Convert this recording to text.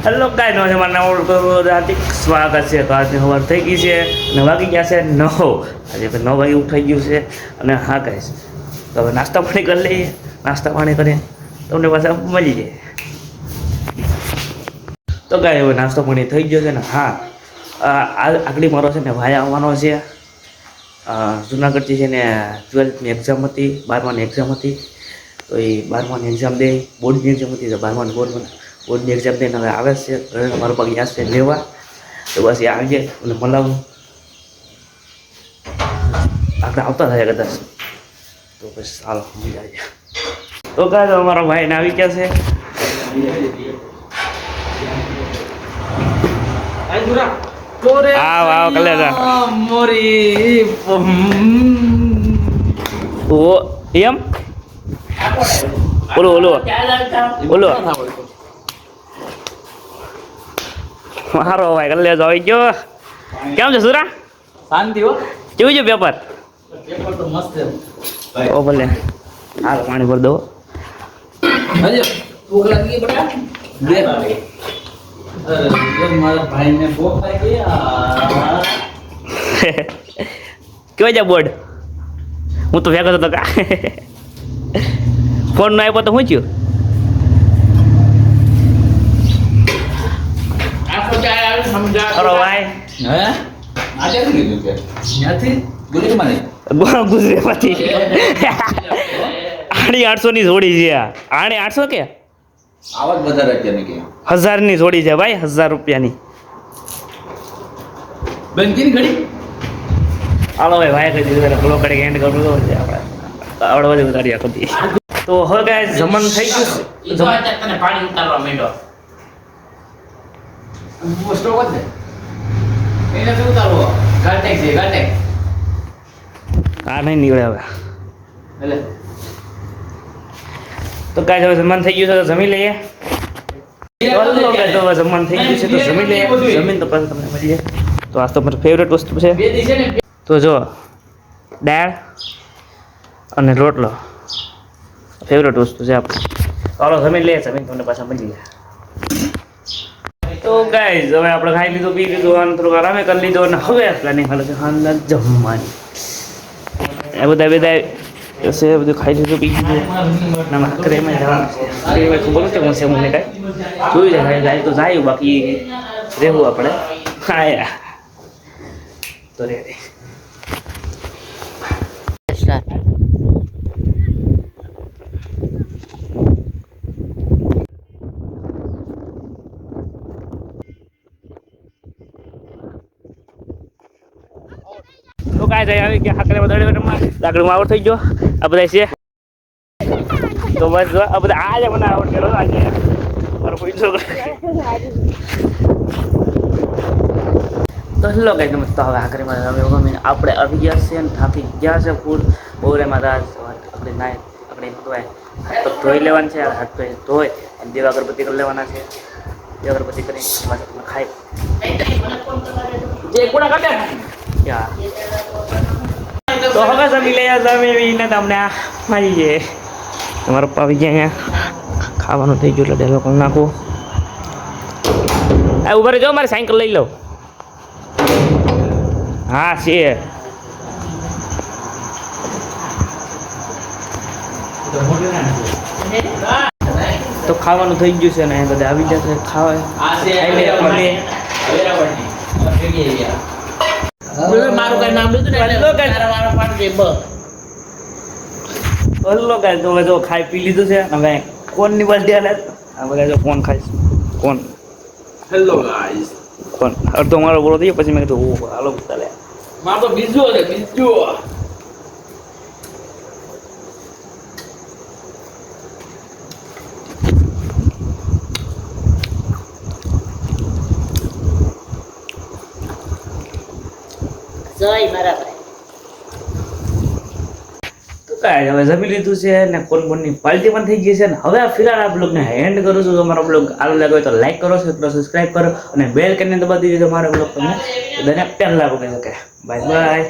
Hello guys નો જમાના ઓળ હાર્દિક સ્વાગત છે. તો આજની સવાર થઈ ગઈ છે અને વાગી ગયા છે 9. આજે 9 વાગે ઉઠાઈ ગયું છે. અને હા ગાઈસ તો હવે નાસ્તા પાણી કરી લઈએ. નાસ્તા પાણી કરીએ તમને પાછા મળી જાય. તો ગાઈસ હવે નાસ્તો પાણી થઈ ગયો છે ને. હા આગળ મારો છે ને ભાઈ આવવાનો છે. જુનાગઢથી છે ને 12th ની એક્ઝામ હતી, 12માની એક્ઝામ હતી. તો એ 12માની એક્ઝામ દે, બોર્ડની એક્ઝામ હતી. તો 12માની બોર્ડની એક્ઝામ દઈને હવે આવે છે ઘરે મારો પગ યાદ છે લેવા. તો બસ એ આવી જાય અને મલાવું આપણે આવતા થાય કદાચ. તો બસ ચાલો મજા આવી જાય. તો કાંઈ અમારા ભાઈને આવી ગયા છે. આવ આવ કલેજા મોરી ઓ એમ બોલો બોલો બોલો મારો ભાઈ કલેજો આવી ગયો. કેમ છે સુરા? શાંતિ હો. કેવું છે પેપર? પેપર તો મસ્ત છે. ઓ ભલે હાલ પાણી ભર દો. હજી ભૂખ લાગી બેટા? બે લાગી. અરે મારા ભાઈને ભૂખ લાગી. કેવો છે બોર્ડ? હું તો ભેગો હતો કા ફોન નો આપ્યો તો શું થયું? અરે ભાઈ હે આજે કીધું કે ત્યાંથી ગુજરાતમાં ગુજરાતમાંથી 850 ની જોડી છે. 800 કે આવાજ વધારે અત્યારે કે 1000 ની જોડી છે ભાઈ, 1000 રૂપિયાની. બંકીન ઘડી હાલો ભાઈ ભાઈ કહી દીધું ફોલો કરી એન્ડ કરવું તો છે આપણે આવડે બધું ઉતારી આખો દી. તો હવે ગાઈસ જમણ થઈ ગયું છે. તને પાણી ઉતારવા માંડો સ્ટોક જ ને એને શું ઉતારવો ગાટેક છે ગાટેક આ નહીં નીકળે હવે. એટલે તો ગાઈસ હવે જમણ થઈ ગયું છે તો જમી લઈએ. તો ગાઈસ હવે જમણ થઈ ગયું છે તો જમી લઈએ. જમીન તો પછી તમને મળી જાય. તો આ તો મારી ફેવરેટ વસ્તુ છે. બે દી છે ને તો જો દાળ અને રોટલો ફેવરેટ વસ્તુ છે આપણે. ચાલો જમીન લઈએ. જમીન તમને પાછા મળી જાય. તો ગાઈઝ હવે આપણે ખાઈ લીધું, પી લીધું અને થોડુંક આરામે કરી લીધો અને હવે પ્લાનિંગ હાલે છે ખાનદાન જમવાની. એ બધા છે બધું ખાઈ લીધું, પી લીધું ના ભાખરીમાં જવાનું છે. એ ખબર નથી હું છે મને કાંઈ જોઈ જાય તો જાય, બાકી રહેવું આપણે. હા યાર તો રેડી તો કાંઈ જાય આવી ગયા હાકરે લાકડીમાં આવડ થઈ ગયો. આ બધા છે તો બસ આ બધા આજે મને આવડ કર્યો આજે મારો પૈસો. તો હેલો ગાઈસ નમસ્તે. હવે આખરીમાં અમે આપણે આવી ગયા છે અને થાકી ગયા છે ફૂલ બહુ રે મારા. આપણે નાય આપણે ધોવાય હાથ પગ ધોઈ લેવાનું છે. હાથ પગ ધોઈ અને દેવ અગરબત્તી કરી લેવાના છે. દેવ અગરબત્તી કરી પાછા ખાઈ જે કોડા કાઢે યા. તો હવે જમી લઈએ. જમીને તમને મળી જાય. તમારા પપ્પા આવી ગયા અહીંયા ખાવાનું થઈ ગયું એટલે ડેલો કરી નાખું. આ ઉભા રહેજો મારે સાયકલ લઈ લો. હા છે તો ખાવાનું થઈ ગયું છે ને બધા આવી જશે ખાવા. મારું કઈ નામ લીધું ને હલ્લો ગાઈસ તો હવે જો ખાઈ પી લીધું છે. હવે કોણની બર્થડે હાલે આ બધા જો કોણ ખાઈશ કોણ. હેલો ગાઈસ કોણ અડધો મારો બોલો થયો પછી મેં કીધું ઓ હાલો ચાલે માર તો બીજો છે બીજો. જોઈ મારા ભાઈ તો કાંઈ હવે જમી લીધું છે ને કોની પાર્ટી પણ થઈ ગઈ છે ને હવે ફિલહાલ આ બ્લોગને હેન્ડ કરું છું. તો મારો બ્લોગ સારો લાગ્યો હોય તો લાઈક કરો, સબસ્ક્રાઈબ કરો અને બેલ કરીને દબાવી દીધો મારો બ્લોગ તમને પહેલા કહી શકે. Bye bye.